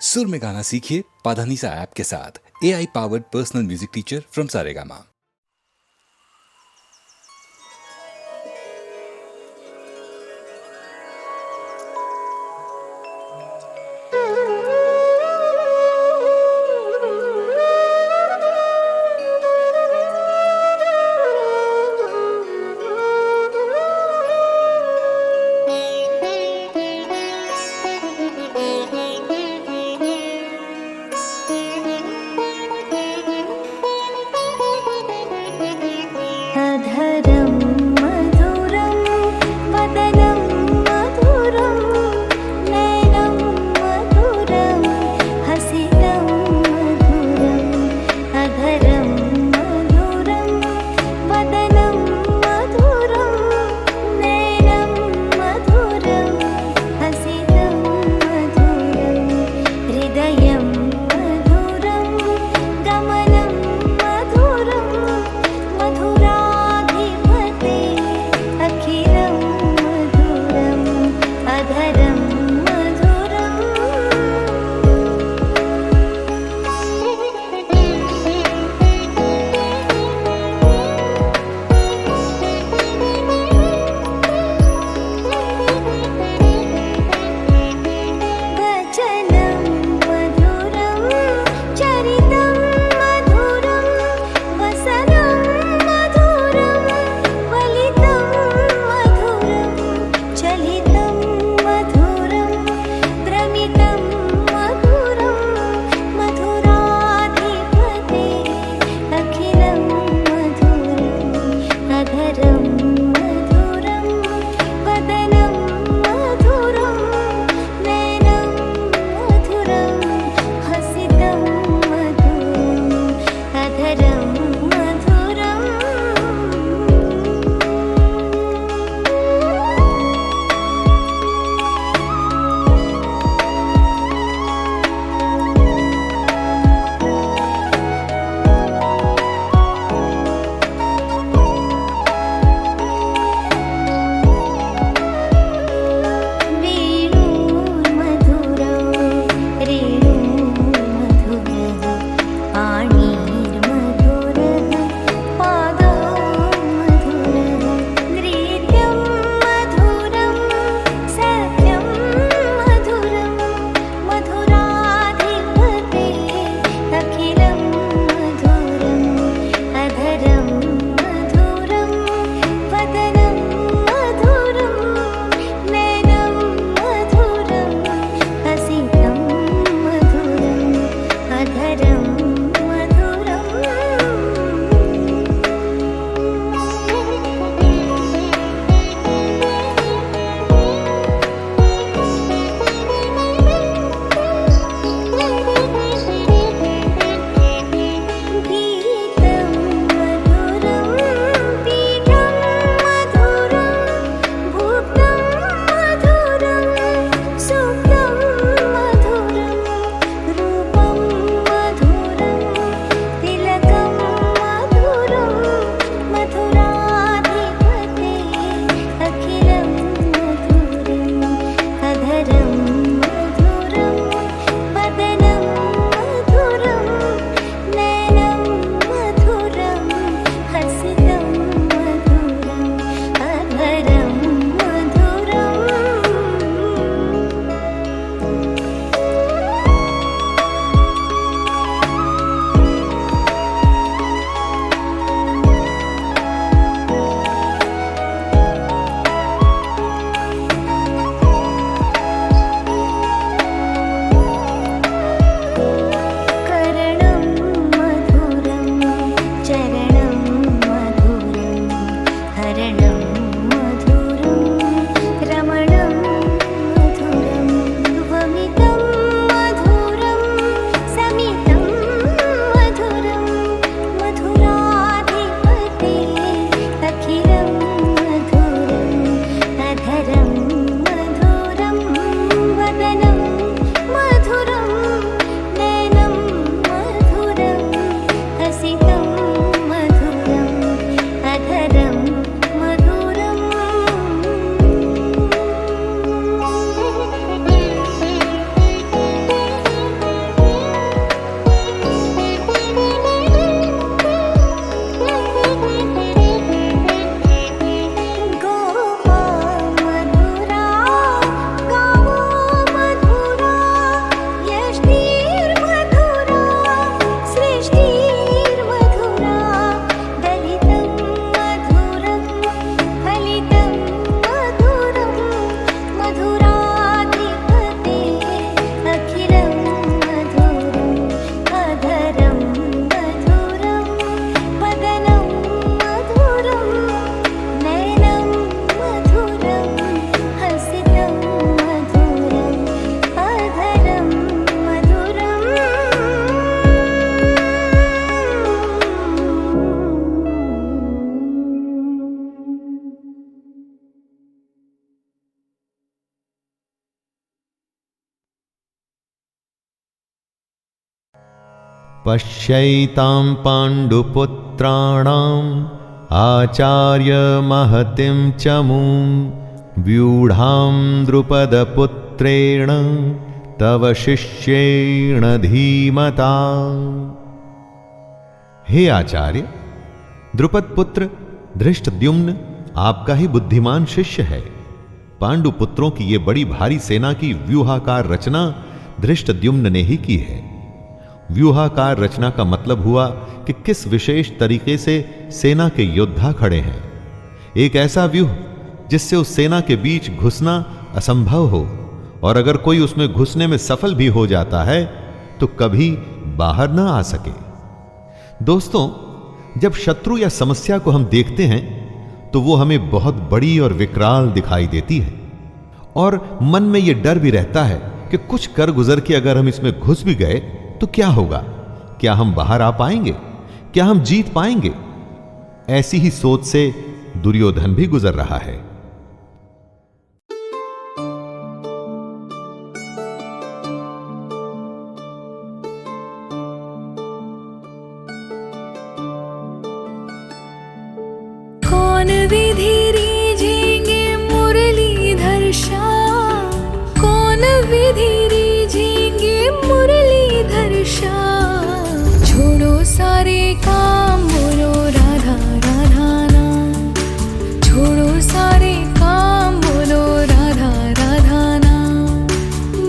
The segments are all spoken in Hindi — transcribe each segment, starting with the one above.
सुर में गाना सीखिए पाधानीसा ऐप के साथ। AI powered personal music teacher from Saregama. पश्यैतां पाण्डुपुत्राणाम् आचार्य महतिं चमूं व्यूढां द्रुपदपुत्रेण तव शिष्येण धीमता। हे आचार्य, द्रुपद पुत्र धृष्टद्युम्न आपका ही बुद्धिमान शिष्य है। पांडु पुत्रों की यह बड़ी भारी सेना की व्यूहाकार रचना धृष्टद्युम्न ने ही की है। व्यूहाकार रचना का मतलब हुआ कि किस विशेष तरीके से सेना के योद्धा खड़े हैं, एक ऐसा व्यूह जिससे उस सेना के बीच घुसना असंभव हो, और अगर कोई उसमें घुसने में सफल भी हो जाता है तो कभी बाहर ना आ सके। दोस्तों, जब शत्रु या समस्या को हम देखते हैं तो वो हमें बहुत बड़ी और विकराल दिखाई देती है, और मन में यह डर भी रहता है कि कुछ कर गुजर के अगर हम इसमें घुस भी गए तो क्या होगा, क्या हम बाहर आ पाएंगे, क्या हम जीत पाएंगे। ऐसी ही सोच से दुर्योधन भी गुजर रहा है। कौन विधि रीझेंगे मुरलीधर श्याम, कौन विधि रीझेंगे मुरलीधर श्याम। छोड़ो सारे काम बोलो राधा राधा नाम, छोड़ो सारे काम बोलो राधा राधा नाम।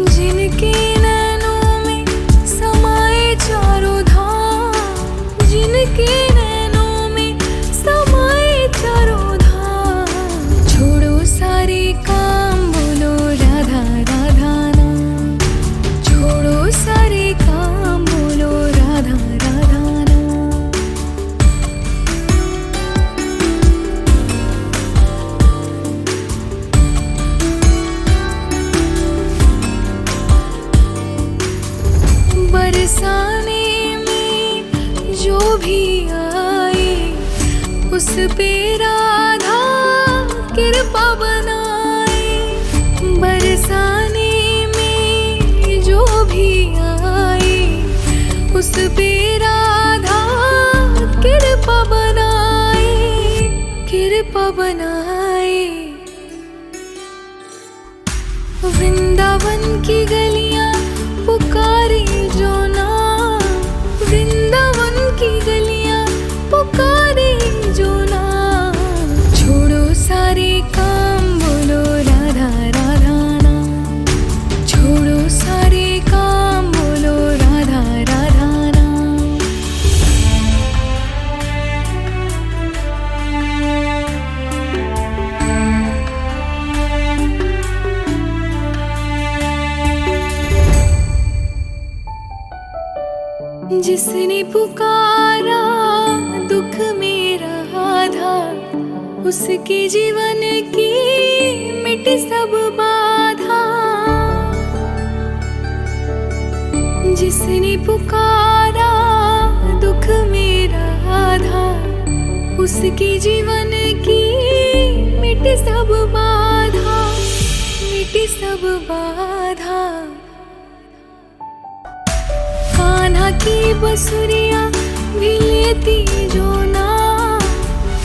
जिनके नैनों में समाए चारों धाम, जिनके नैनों में समाए चारों धाम। छोड़ो सारे काम बोलो राधा राधा नाम, छोड़ो सारे काम बोलो राधा राधा नाम। बरसाने में जो भी आए उस पे राधा कृपा बनाए। बरसाने में जो भी आए उस पे राधा कृपा बनाए, कृपा बनाए। वृंदावन की गलियां पुकारे जो नाम, वृंदावन की गलियां पुकारे जो नाम। छोड़ो सारे काम बोलो राधा राधा नाम, छोड़ो सारे काम बोलो राधा राधा नाम। जिसने पुकारा दुख मेरा आधा, उसके जीवन की मिटी सब बाधा। जिसने पुकारा दुख मेरा आधा, उसके जीवन की मिटी सब बाधा, मिटी सब बाधा। कान्हा की बसुरिया भी लेती जो नाम,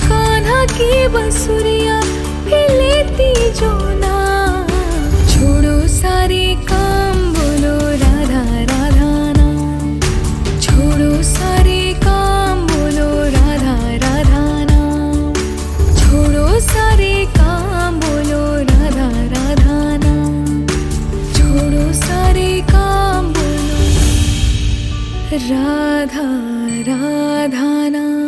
कान्हा की बसुरिया भी लेती जो नाम। छोड़ो सारे काम बोलो राधा राधा नाम, छोड़ो सारे काम बोलो राधा राधा नाम, छोड़ो सारे काम बोलो राधा राधा नाम, छोड़ो सारे काम बोलो राधा राधा नाम।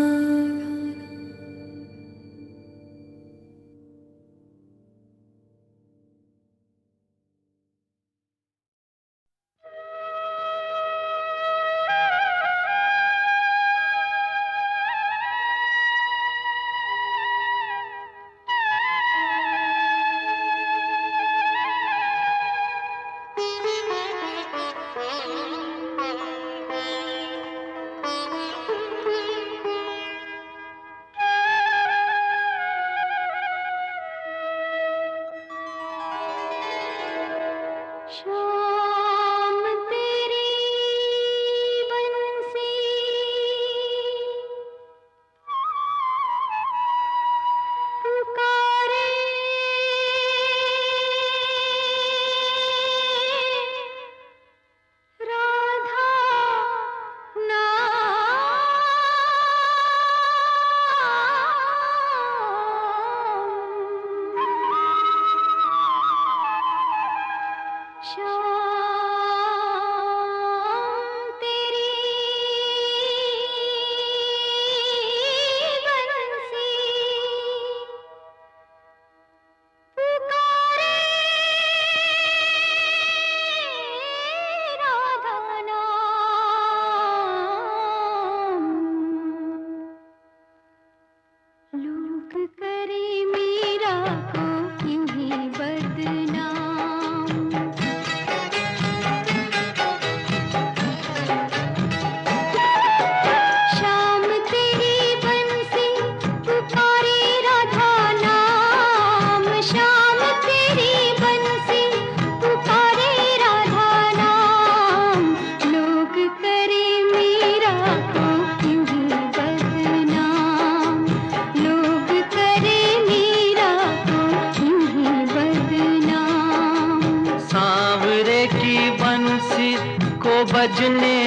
को बजने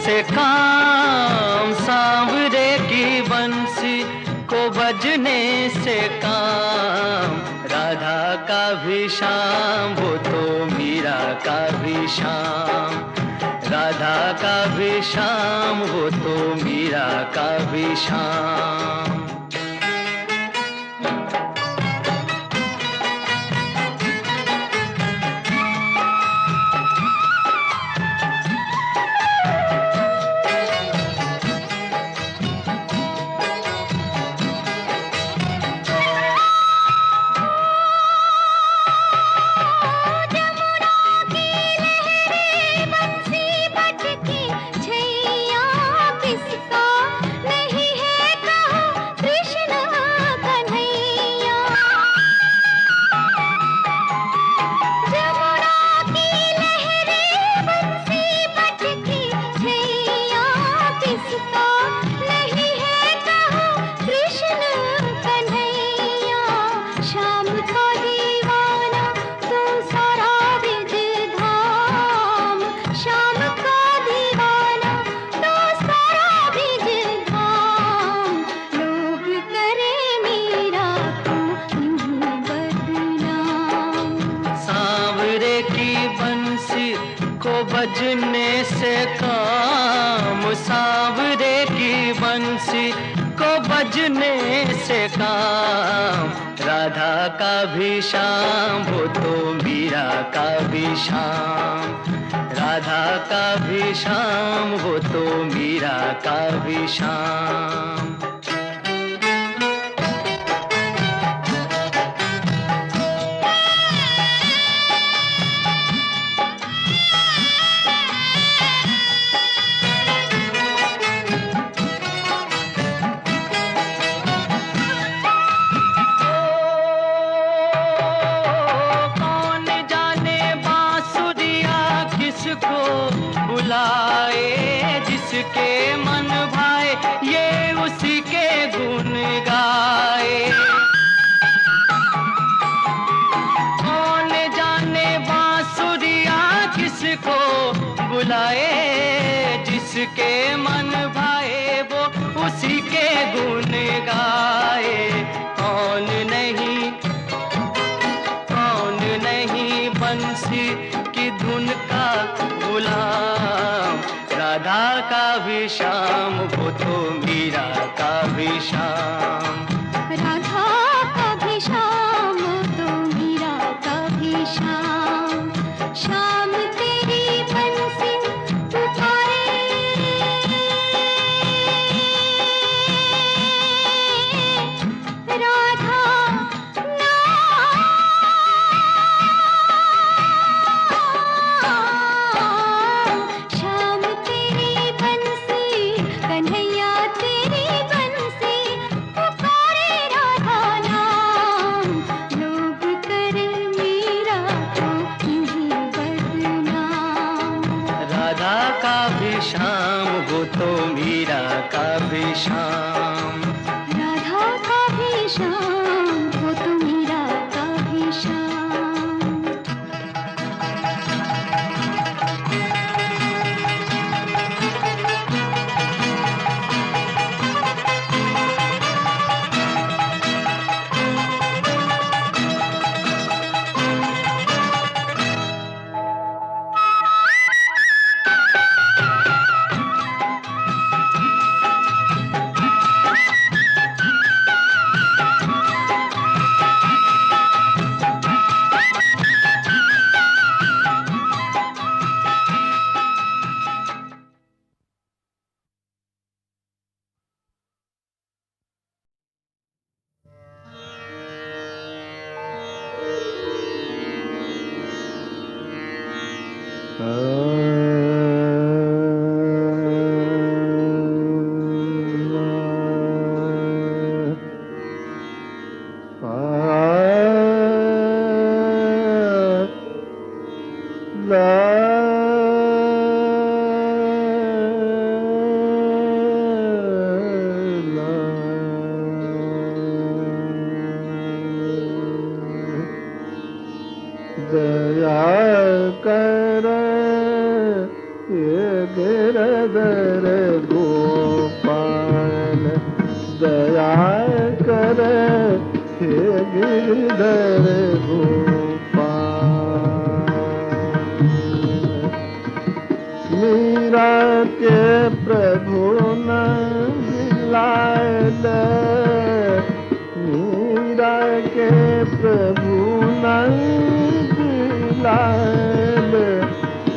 से काम, सांवरे की बंसी को बजने से काम, राधा का भी शाम वो तो मीरा का भी शाम, राधा का भी शाम वो तो मीरा का भी शाम। बजने से काम, सांवरे की बंसी को बजने से काम, राधा का भी शाम वो तो मीरा का भी शाम, राधा का भी शाम वो तो मीरा का भी शाम। बुलाए जिसके मन भाए ये उसी के गुण गाए, कौन जाने बांसुरिया किसको बुलाए, जिसके मन भाए वो उसी के गुण गाए। कौन नहीं बंसी की धुन का गुलाम, राधा का भी शाम वो तो मीरा का भी शाम, राधा का भी शाम तो मीरा का भी शाम। शाम तेरी बंसी पुकारे, राधा शाम वो तो मीरा का भी शाम, राधा का भी शाम वो तो मीरा का भी शाम। गिरधर गोपाल दया कर हे गिरधर गोपाल। मीरा के प्रभु न दिलायल, मीरा के प्रभु न दिलायल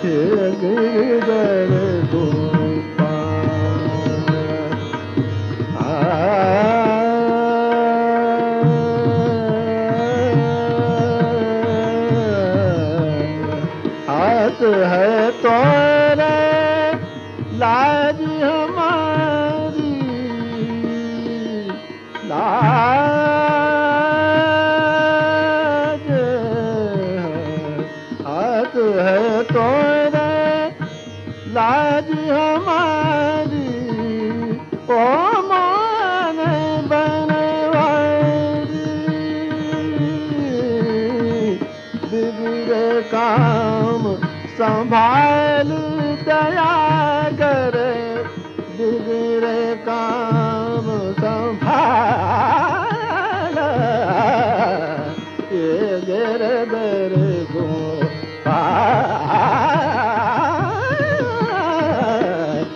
हे गिरधर गोपाल। हाथ है तोरे लाज हमारी, लाज हाथ है तोरे लाज हमारी, ओ मान बनवारी। बिगड़े काम संभाल दया कर, बिगड़े काम संभाल ये गिरधर गोपाल,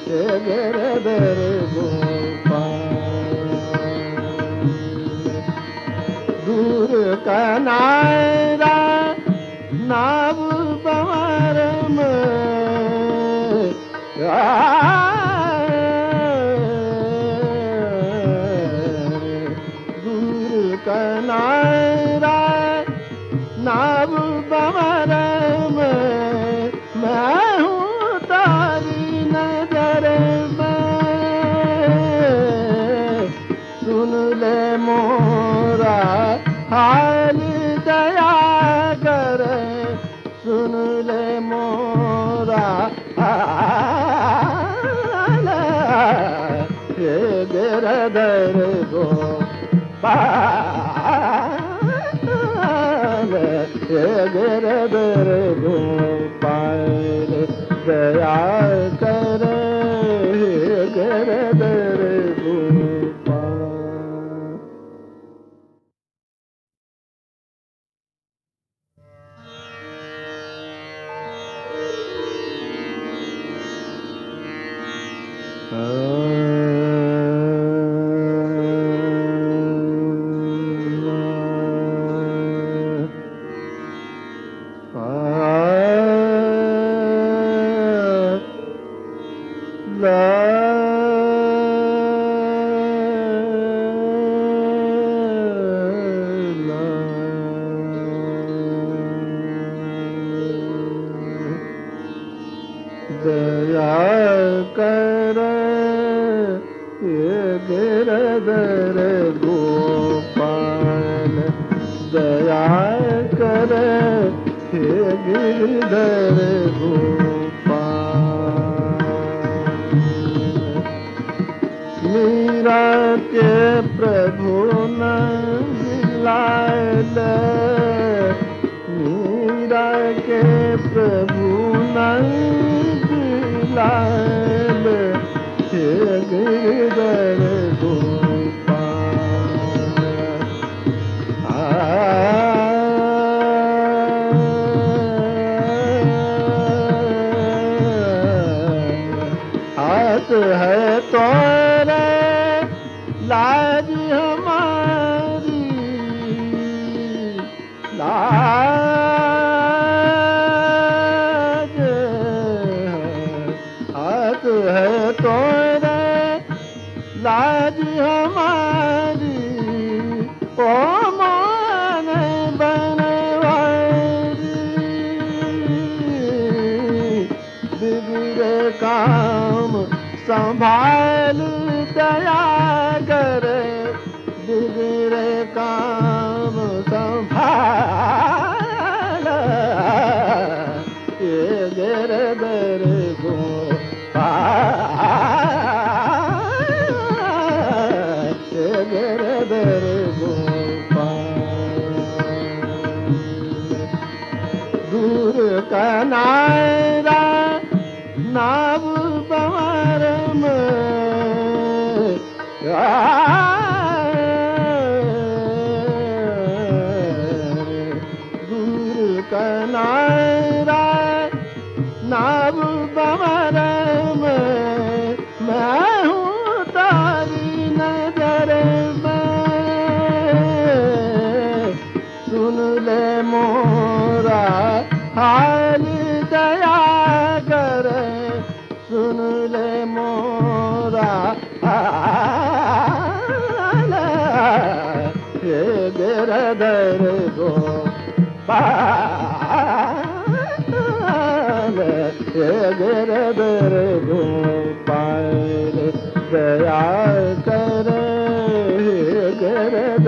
ये गिरधर गोपाल। दूर कनारा नाव पवार में, दूर कनारा नाव पवार में, मैं हूँ तारी नजर में। सुन ले मोरा हाल दया कर, सुन ले मोरा हाल ये गिरधर गोपाल, ये गिरधर गोपाल दया कर हे गिरधर गोपाल। दया कर ये गिरधर गोपाल, दया कर हे गिरधर गोपाल। मीरा के प्रभु न दिलायल, मीरा के प्रभु न दिलायल हे गिरधर गोपाल। हाथ है तोरे लाज हमारी, लाज हाथ है तोरे लाज हमारी, ओ मान बनवारी। बिगड़े काम संभाल दया कर, बिगड़े काम संभाल ये गिरधर गोपाल, ये गिरधर गोपाल। दूर कनारा नाव बंवर दूर कनारा नाव बंवर मैं हूँ तारी नजर में सुन ले मोरा हाल दया कर सुन ले मोरा हाल ये गिरधर गोपाल ये गिरधर गोपाल दया कर गिरधर